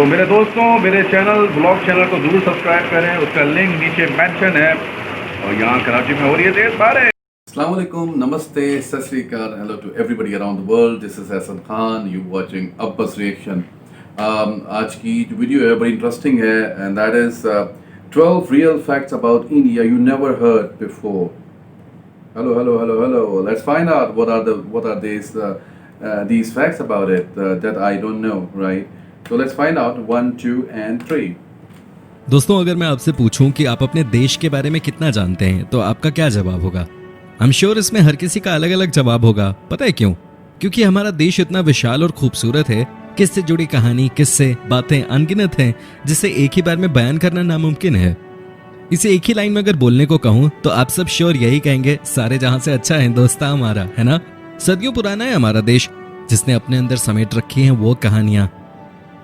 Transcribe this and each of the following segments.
तो मेरे दोस्तों, मेरे ब्लॉग चैनल को जरूर सब्सक्राइब करें। उसका लिंक नीचे मेंशन है। और यहाँ कराची में हो रही है तेज बारिश। Assalamu alaikum, namaste, sat sri akal, hello to everybody around the world. This is Hassan Khan. You watching Abbas Reaction. आज की जो वीडियो है बड़ी इंटरेस्टिंग है and that is 12 real facts about India you never heard before. Hello. Let's find out what are these facts about it that I don't know, right? So let's find out 1, 2 and 3. दोस्तों, अगर मैं आपसे पूछूं कि आप अपने देश के बारे में कितना जानते हैं तो आपका क्या जवाब होगा? आई एम श्योर इसमें हर किसी का अलग अलग जवाब होगा। पता है क्यों? क्योंकि हमारा देश इतना विशाल और खूबसूरत है कि इससे जुड़ी कहानी, किस्से, बातें अनगिनत हैं जिसे एक ही बार में बयान करना नामुमकिन है। इसे एक ही लाइन में अगर बोलने को कहूं तो आप सब श्योर यही कहेंगे, सारे जहां से अच्छा हिंदुस्तान हमारा, है ना? सदियों पुराना है हमारा देश, जिसने अपने अंदर समेट रखी हैं वो कहानियां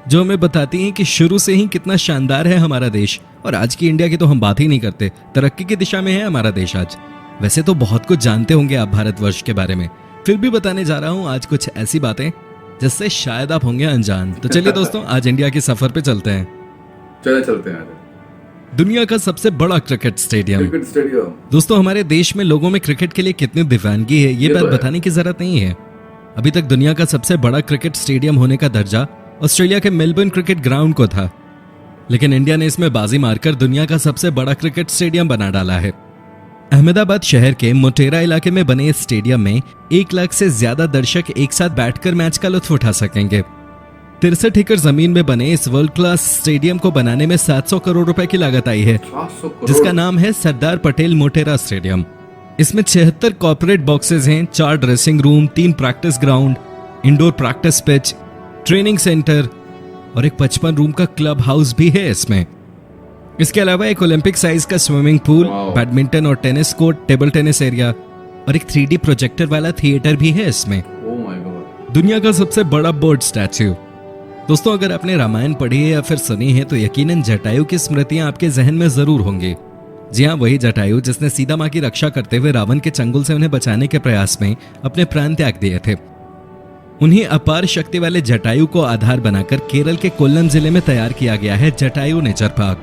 जो हमें बताती हैं कि शुरू से ही कितना शानदार है हमारा देश। और आज की इंडिया की तो हम बात ही नहीं करते, तरक्की की दिशा में है हमारा देश आज। वैसे तो बहुत कुछ जानते होंगे आप भारतवर्ष के बारे में, फिर भी बताने जा रहा हूं आज कुछ ऐसी बातें जिससे शायद आप होंगे अनजान। तो चलिए दोस्तों, आज इंडिया के सफर पे चलते हैं। चलते हैं। दुनिया का सबसे बड़ा क्रिकेट स्टेडियम। दोस्तों, हमारे देश में लोगों में क्रिकेट के लिए कितनी दीवानगी है ये बात बताने की जरूरत नहीं है। अभी तक दुनिया का सबसे बड़ा क्रिकेट स्टेडियम होने का दर्जा ऑस्ट्रेलिया के मेलबर्न क्रिकेट ग्राउंड को था, लेकिन इंडिया ने इसमें बाजी मारकर दुनिया का सबसे बड़ा क्रिकेट स्टेडियम बना डाला है। अहमदाबाद शहर के मोटेरा इलाके में बने इस स्टेडियम में 1 लाख से ज्यादा दर्शक एक साथ बैठकर मैच का लुत्फ उठा सकेंगे। 63 एकड़ जमीन में बने इस वर्ल्ड क्लास स्टेडियम को बनाने में 700 करोड़ रुपए की लागत आई है, जिसका नाम है सरदार पटेल मोटेरा स्टेडियम। इसमें 76 कॉर्पोरेट बॉक्सेस हैं, 4 dressing room, 3 practice ground, indoor practice pitch, training centre और एक 55 रूम का क्लब हाउस भी है इसमें। इसके अलावा एक ओलंपिक साइज का स्विमिंग पूल, बैडमिंटन और tennis court, table tennis area और एक 3D प्रोजेक्टर वाला थिएटर भी है इसमें। दुनिया का सबसे बड़ा बर्ड स्टैच्यू। दोस्तों, अगर आपने रामायण पढ़ी है या फिर सुनी है तो यकीनन जटायु की स्मृतियां आपके जहन में जरूर होंगी। जी हाँ, वही जटायु जिसने सीता माँ की रक्षा करते हुए रावण के चंगुल से उन्हें बचाने के प्रयास में अपने प्राण त्याग दिए थे। उन्हीं अपार शक्ति वाले जटायु को आधार बनाकर केरल के कोल्लम जिले में तैयार किया गया है जटायु नेचर पार्क।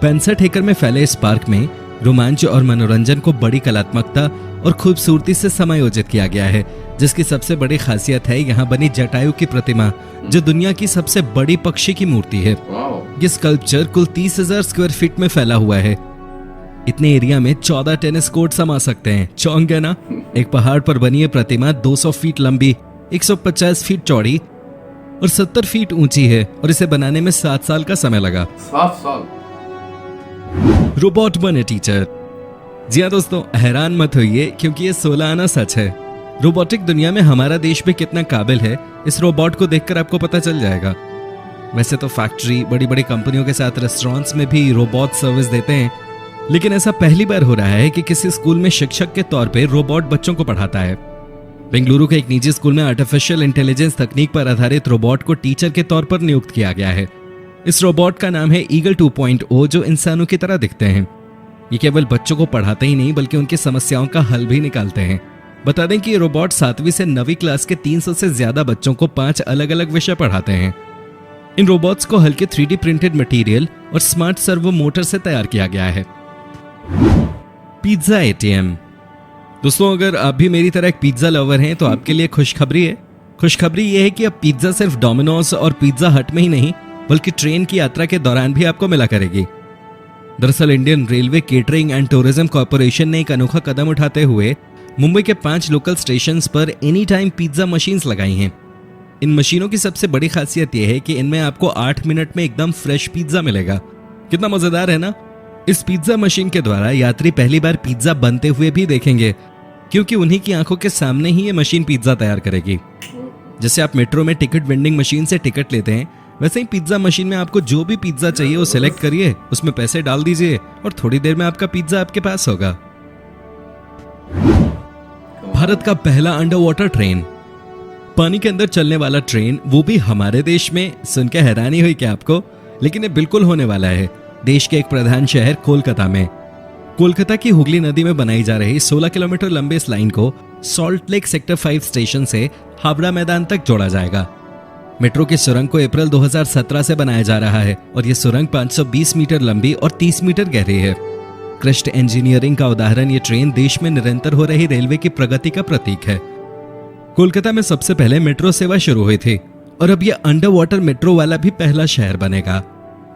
65 एकड़ में फैले इस पार्क में रोमांच और मनोरंजन को बड़ी कलात्मकता और खूबसूरती से समायोजित किया गया है, जिसकी सबसे बड़ी खासियत है यहाँ बनी जटायु की प्रतिमा, जो दुनिया की सबसे बड़ी पक्षी की मूर्ति है। ये स्कल्पचर कुल 30,000 स्क्वायर फीट में फैला हुआ है। इतने एरिया में 14 टेनिस कोर्ट समा सकते हैं। चौंक गए ना? एक पहाड़ पर बनी है प्रतिमा 200 फीट लंबी, 150 फीट चौड़ी और 70 फीट ऊंची है, और इसे बनाने में 7 साल का समय लगा। 7 साल। रोबोट बने टीचर। जी हाँ दोस्तों, हैरान मत होइए क्योंकि ये 16 आना सच है। रोबोटिक दुनिया में हमारा देश भी कितना काबिल है, इस रोबोट को देखकर आपको पता चल जाएगा। वैसे तो फैक्ट्री, बड़ी बड़ी कंपनियों के साथ रेस्टोरेंट्स में भी रोबोट सर्विस देते हैं, लेकिन ऐसा पहली बार हो रहा है कि किसी स्कूल में शिक्षक के तौर पे रोबोट बच्चों को पढ़ाता है। बेंगलुरु के एक निजी स्कूल में आर्टिफिशियल इंटेलिजेंस तकनीक पर आधारित रोबोट को टीचर के तौर पर नियुक्त किया गया है। इस रोबोट का नाम है ईगल 2.0, जो इंसानों की तरह दिखते हैं। ये केवल बच्चों को पढ़ाते ही नहीं बल्कि उनकी समस्याओं का हल भी निकालते हैं। बता दें कि ये रोबोट 7वीं से 9वीं क्लास के 300 से ज्यादा बच्चों को 5 अलग अलग विषय पढ़ाते हैं। इन रोबोट्स को हल्के 3D प्रिंटेड मटेरियल और स्मार्ट सर्वो मोटर से तैयार किया गया है। Pizza ATM। दोस्तों, अगर आप भी मेरी तरह एक पिज्जा लवर हैं तो आपके लिए खुशखबरी है। खुशखबरी यह है कि अब पिज्जा सिर्फ डोमिनोज और पिज्जा हट में ही नहीं बल्कि ट्रेन की यात्रा के दौरान भी आपको मिला करेगी। दरअसल Indian railway catering and tourism corporation ने एक अनोखा कदम उठाते हुए मुंबई के 5 लोकल स्टेशंस पर एनी टाइम पिज्जा मशीन्स लगाई हैं। इन मशीनों की सबसे बड़ी खासियत यह है कि इनमें आपको 8 मिनट में एकदम फ्रेश पिज्जा मिलेगा। कितना मजेदार है ना? इस पिज्जा मशीन के द्वारा यात्री पहली बार पिज्जा बनते हुए भी देखेंगे, क्योंकि उन्हीं की आंखों के सामने ही ये मशीन पिज्जा तैयार करेगी। जैसे आप मेट्रो में टिकट वेंडिंग मशीन से टिकट लेते हैं, वैसे ही पिज्जा मशीन में आपको जो भी पिज्जा चाहिए वो सिलेक्ट करिए, उसमें पैसे डाल दीजिए और थोड़ी देर में आपका पिज्जा आपके पास होगा। भारत का पहला अंडर वाटर ट्रेन, पानी के अंदर चलने वाला ट्रेन, वो भी हमारे देश में। सुन के हैरानी हुई क्या आपको? लेकिन ये बिल्कुल होने वाला है देश के एक प्रधान शहर कोलकाता में। कोलकाता की हुगली नदी में बनाई जा रही 16 किलोमीटर लंबे इस लाइन को सॉल्ट लेक सेक्टर 5 स्टेशन से हावड़ा मैदान तक जोड़ा जाएगा। मेट्रो की सुरंग को अप्रैल 2017 से बनाया जा रहा है और ये सुरंग 520 मीटर लंबी और 30 मीटर गहरी है। क्रिस्ट इंजीनियरिंग का उदाहरण ये ट्रेन देश में निरंतर हो रही रेलवे की प्रगति का प्रतीक है। कोलकाता में सबसे पहले मेट्रो सेवा शुरू हुई थी और अब ये अंडर वाटर मेट्रो वाला भी पहला शहर बनेगा।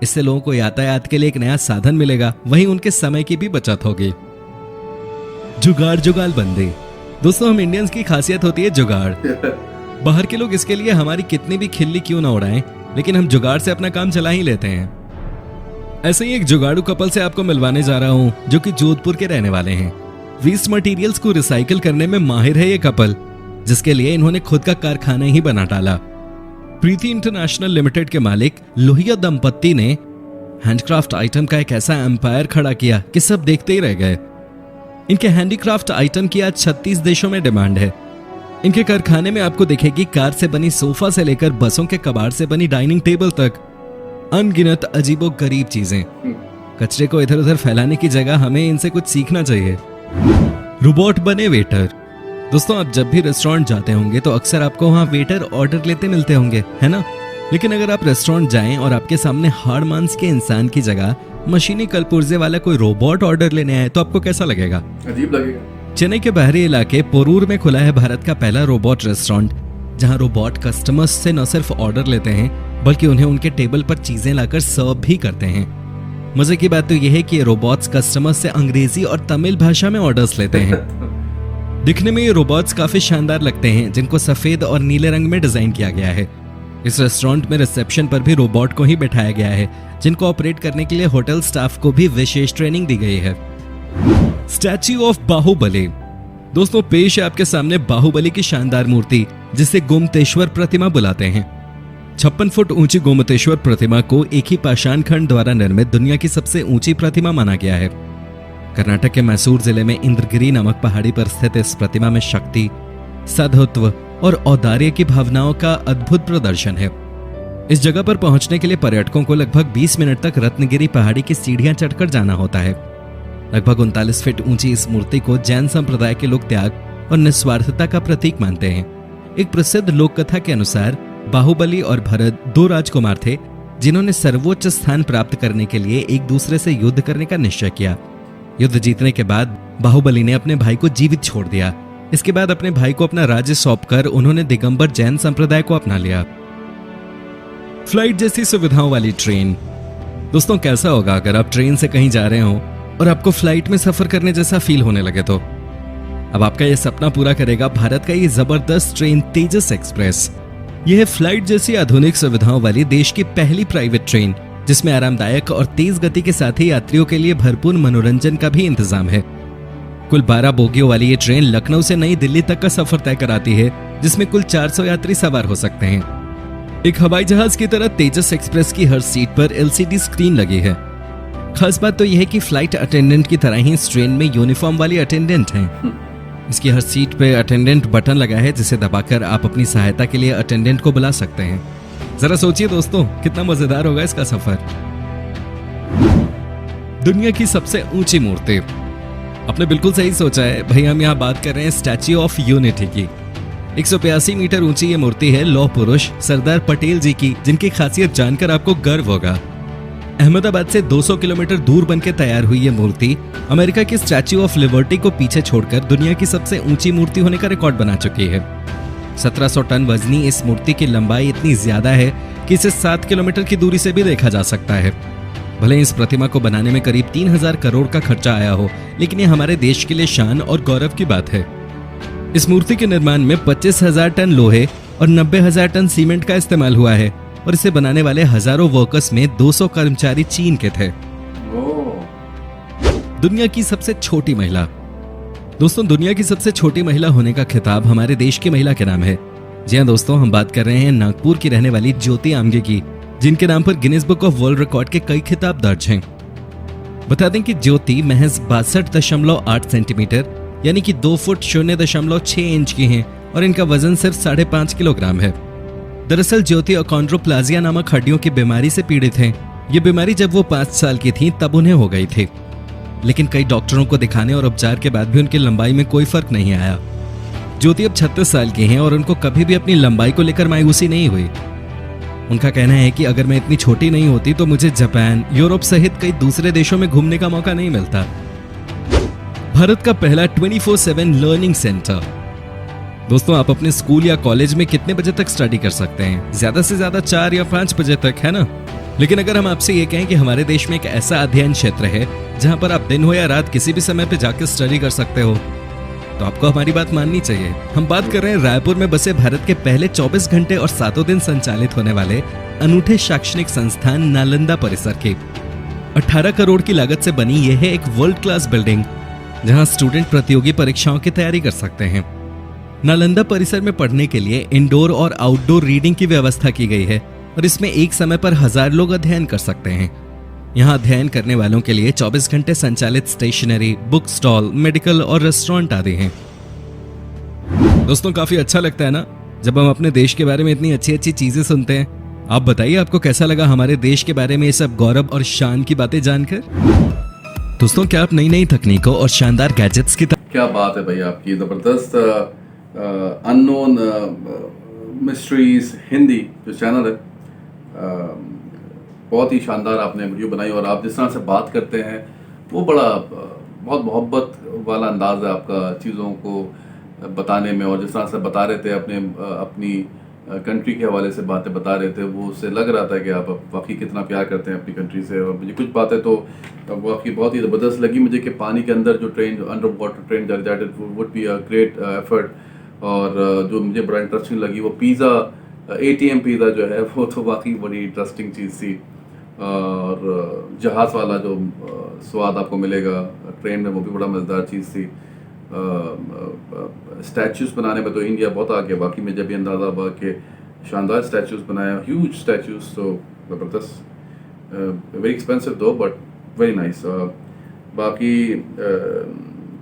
इससे लोगों को यातायात के लिए एक नया साधन मिलेगा, वहीं उनके समय की भी बचत होगी। जुगाड़ जुगाल बंदी। दोस्तों, हम इंडियंस की खासियत होती है जुगाड़। बाहर के लोग इसके लिए हमारी कितनी भी खिल्ली क्यों ना उड़ाएं, लेकिन हम जुगाड़ से अपना काम चला ही लेते हैं। ऐसे ही एक जुगाड़ू कपल से आपको मिलवाने जा रहा हूं, जो कि जोधपुर के रहने वाले हैं। वेस्ट मटेरियल्स को रिसाइकिल करने में माहिर है ये कपल, जिसके लिए इन्होंने खुद का कारखाना ही बना डाला। प्रीति इंटरनेशनल लिमिटेड के मालिक लोहिया दंपत्ति ने हैंडक्राफ्ट आइटम का एक ऐसा एम्पायर खड़ा किया कि सब देखते ही रह गए। इनके हैंडीक्राफ्ट आइटम की आज 36 देशों में डिमांड है। इनके कारखाने में आपको दिखेगी कार से बनी सोफा से लेकर बसों के कबाड़ से बनी डाइनिंग टेबल तक अनगिनत अजीबो गरीब चीजें। कचरे को इधर उधर फैलाने की जगह हमें इनसे कुछ सीखना चाहिए। रोबोट बने वेटर। दोस्तों, आप जब भी रेस्टोरेंट जाते होंगे तो अक्सर आपको वहां वेटर ऑर्डर लेते मिलते होंगे, है ना? लेकिन अगर आप रेस्टोरेंट जाएं और आपके सामने हाड़ मांस के इंसान की जगह मशीनी कलपुर्जे वाला कोई रोबोट ऑर्डर लेने आए तो आपको कैसा लगेगा? अजीब लगेगा। चेन्नई के बाहरी इलाके पोरूर में खुला है भारत का पहला रोबोट रेस्टोरेंट, जहां रोबोट कस्टमर्स से न सिर्फ ऑर्डर लेते हैं बल्कि उन्हें उनके टेबल पर चीजें लाकर सर्व भी करते हैं। मजे की बात तो यह है कि ये रोबोट्स कस्टमर्स से अंग्रेजी और तमिल भाषा में ऑर्डर्स लेते हैं। दिखने में ये रोबोट्स काफी शानदार लगते हैं, जिनको सफेद और नीले रंग में डिजाइन किया गया है। इस रेस्टोरेंट में रिसेप्शन पर भी रोबोट को ही बैठाया गया है, जिनको ऑपरेट करने के लिए होटल स्टाफ को भी विशेष ट्रेनिंग दी गई है। Statue of Baahubali. दोस्तों, पेश है आपके सामने बाहुबली की शानदार मूर्ति, जिसे गोमतेश्वर प्रतिमा बुलाते हैं। 56 फुट ऊंची गोमतेश्वर प्रतिमा को एक ही पाषाण खंड द्वारा निर्मित दुनिया की सबसे ऊंची प्रतिमा माना गया है। कर्नाटक के मैसूर जिले में इंद्रगिरी नामक पहाड़ी पर स्थित इस प्रतिमा में शक्ति, साधुत्व और औदार्य की भावनाओं का अद्भुत प्रदर्शन है। इस जगह पर पहुंचने के लिए पर्यटकों को लगभग 20 मिनट तक रत्नगिरी पहाड़ी की सीढ़ियां चढ़कर जाना होता है। लगभग 39 फीट ऊंची इस मूर्ति को जैन संप्रदाय के लोग त्याग और निस्वार्थता का प्रतीक मानते हैं। एक प्रसिद्ध लोक कथा के अनुसार बाहुबली और भरत 2 राजकुमार थे, जिन्होंने सर्वोच्च स्थान प्राप्त करने के लिए एक दूसरे से युद्ध करने का निश्चय किया। युद्ध जीतने के बाद बाहुबली ने अपने भाई को जीवित छोड़ दिया। इसके बाद अपने भाई को अपना राज्य सौंपकर उन्होंने दिगंबर जैन संप्रदाय को अपना लिया। फ्लाइट जैसी सुविधाओं वाली ट्रेन। दोस्तों, कैसा होगा अगर आप ट्रेन से कहीं जा रहे हो और आपको फ्लाइट में सफर करने जैसा फील होने लगे तो? अब आपका यह सपना पूरा करेगा भारत का ये जबरदस्त ट्रेन तेजस एक्सप्रेस। यह है फ्लाइट जैसी आधुनिक सुविधाओं वाली देश की पहली प्राइवेट ट्रेन, जिसमें आरामदायक और तेज गति के साथ ही यात्रियों के लिए भरपूर मनोरंजन का भी इंतजाम है। कुल 12 बोगियों वाली ये ट्रेन लखनऊ से नई दिल्ली तक का सफर तय कराती है, जिसमें कुल 400 यात्री सवार हो सकते हैं। एक हवाई जहाज की तरह तेजस एक्सप्रेस की हर सीट पर LCD स्क्रीन लगी है। खास बात तो यह है कि फ्लाइट अटेंडेंट की तरह ही इस ट्रेन में यूनिफॉर्म वाली अटेंडेंट हैं। इसकी हर सीट पे अटेंडेंट बटन लगा है, जिसे दबाकर आप अपनी सहायता के लिए अटेंडेंट को बुला सकते हैं। जरा सोचिए दोस्तों, कितना मजेदार होगा इसका सफर। दुनिया की सबसे ऊंची मूर्ति। आपने बिल्कुल सही सोचा है भाई, हम यहाँ बात कर रहे हैं स्टैच्यू ऑफ यूनिटी की। 182 मीटर ऊंची ये मूर्ति है लौह पुरुष सरदार पटेल जी की, जिनकी खासियत जानकर आपको गर्व होगा। अहमदाबाद से 200 किलोमीटर दूर बनकर तैयार हुई ये मूर्ति अमेरिका की स्टैच्यू ऑफ लिबर्टी को पीछे छोड़कर दुनिया की सबसे ऊंची मूर्ति होने का रिकॉर्ड बना चुकी है। 1700 टन वजनी इस मूर्ति की लंबाई इतनी ज्यादा है कि इसे 7 किलोमीटर की दूरी से भी देखा जा सकता है। भले इस प्रतिमा को बनाने में करीब 3000 करोड़ का खर्चा आया हो, लेकिन ये हमारे देश के लिए शान और गौरव की बात है। इस मूर्ति के निर्माण में 25,000 टन लोहे और 90,000 टन सीमेंट का इस्तेमाल हुआ है और इसे बनाने वाले हजारों वर्कर्स में 200 कर्मचारी चीन के थे। दुनिया की सबसे छोटी महिला। दोस्तों, दुनिया की सबसे छोटी महिला होने का खिताब हमारे देश की महिला के नाम है। जी हाँ दोस्तों, हम बात कर रहे हैं नागपुर की रहने वाली ज्योति आमगे की, जिनके नाम पर Guinness book of world record के कई खिताब दर्ज हैं। बता दें कि ज्योति महज 62.8 सेंटीमीटर यानी कि 2 फुट 0.6 इंच की हैं और इनका वजन सिर्फ 5.5 किलोग्राम है। दरअसल ज्योति अकॉन्ड्रोप्लाजिया नामक हड्डियों की बीमारी से पीड़ित हैं। ये बीमारी जब वो 5 साल की थी तब उन्हें हो गई थी, लेकिन कई डॉक्टरों को दिखाने और उपचार के बाद भी उनकी लंबाई में कोई फर्क नहीं आया। ज्योति अब 36 साल की हैं और उनको कभी भी अपनी लंबाई को लेकर मायूसी नहीं हुई। उनका कहना है कि अगर मैं इतनी छोटी नहीं होती तो मुझे जापान, यूरोप सहित कई दूसरे देशों में घूमने का मौका नहीं मिलता। भारत का पहला 24/7 लर्निंग सेंटर। दोस्तों, आप अपने स्कूल या कॉलेज में कितने बजे तक स्टडी कर सकते हैं? ज्यादा से ज्यादा 4 या 5 बजे तक, है ना? लेकिन अगर हम आपसे ये कहें कि हमारे देश में एक ऐसा अध्ययन क्षेत्र है जहां पर आप दिन हो या रात किसी भी समय पे जाकर स्टडी कर सकते हो, तो आपको हमारी बात माननी चाहिए। हम बात कर रहे हैं रायपुर में बसे भारत के पहले 24 घंटे और 7 दिन संचालित होने वाले अनूठे शैक्षणिक संस्थान नालंदा परिसर की। 18 करोड़ की लागत से बनी यह है एक वर्ल्ड क्लास बिल्डिंग जहां स्टूडेंट प्रतियोगी परीक्षाओं की तैयारी कर सकते हैं। नालंदा परिसर में पढ़ने के लिए इंडोर और आउटडोर रीडिंग की व्यवस्था की गई है और इसमें एक समय पर 1000 लोग अध्ययन कर सकते हैं। यहाँ अध्ययन करने वालों के लिए 24 घंटे संचालित स्टेशनरी, बुक स्टॉल, मेडिकल और रेस्टोरेंट आदि हैं। दोस्तों, काफी अच्छा लगता है ना जब हम अपने देश के बारे में इतनी अच्छी अच्छी चीजें सुनते हैं। आप बताइए, आपको कैसा लगा हमारे देश के बारे में ये सब गौरव और शान की बातें जानकर? दोस्तों, क्या आप नई नई तकनीकों और शानदार गैजेट्स की क्या बात है भाई आपकी, जबरदस्त अननोन मिस्ट्रीज हिंदी जो चैनल है, बहुत ही शानदार आपने वीडियो बनाई और आप जिस तरह से बात करते हैं वो बड़ा बहुत मोहब्बत वाला अंदाज है आपका चीज़ों को बताने में। और जिस तरह से बता रहे थे अपनी कंट्री के हवाले से बातें बता रहे थे, वो उससे लग रहा था कि आप वाकई कितना प्यार करते हैं अपनी कंट्री से। और मुझे कुछ बातें तो वाकई बहुत ही ज़बरदस्त लगी मुझे कि पानी के अंदर जो ट्रेन, जो अंडर वाटर ट्रेन चल जाए, would be a great effort. और जो मुझे बड़ा इंटरेस्टिंग लगी वो पिज़्ज़ा, ATM पिज़्ज़ा जो है वो तो वाकई बड़ी इंटरेस्टिंग चीज़ थी। और जहाज़ वाला जो स्वाद आपको मिलेगा ट्रेन में, वो भी बड़ा मज़ेदार चीज़ थी। स्टैचूज़ बनाने में तो इंडिया बहुत आगे, बाकी में जब भी अंदाज़ा हुआ कि शानदार स्टैचूज़ बनाया, ह्यूज स्टैचूज़, तो ज़बरदस्त, वेरी एक्सपेंसिव दो बट वेरी नाइस। बाकी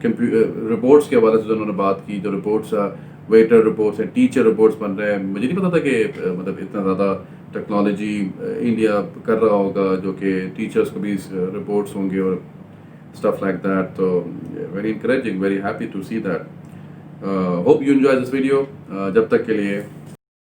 रिपोर्ट्स के हवाले से जो उन्होंने बात की, जो रिपोर्ट्स वेटर रिपोर्ट्स हैं, टीचर रिपोर्ट्स बन रहे हैं, मुझे नहीं पता था कि मतलब इतना ज़्यादा टेक्नोलॉजी इंडिया कर रहा होगा जो कि टीचर्स को भी रिपोर्ट्स होंगे और stuff like that. So very encouraging, very happy to see that. Hope you enjoy this video. जब तक के लिए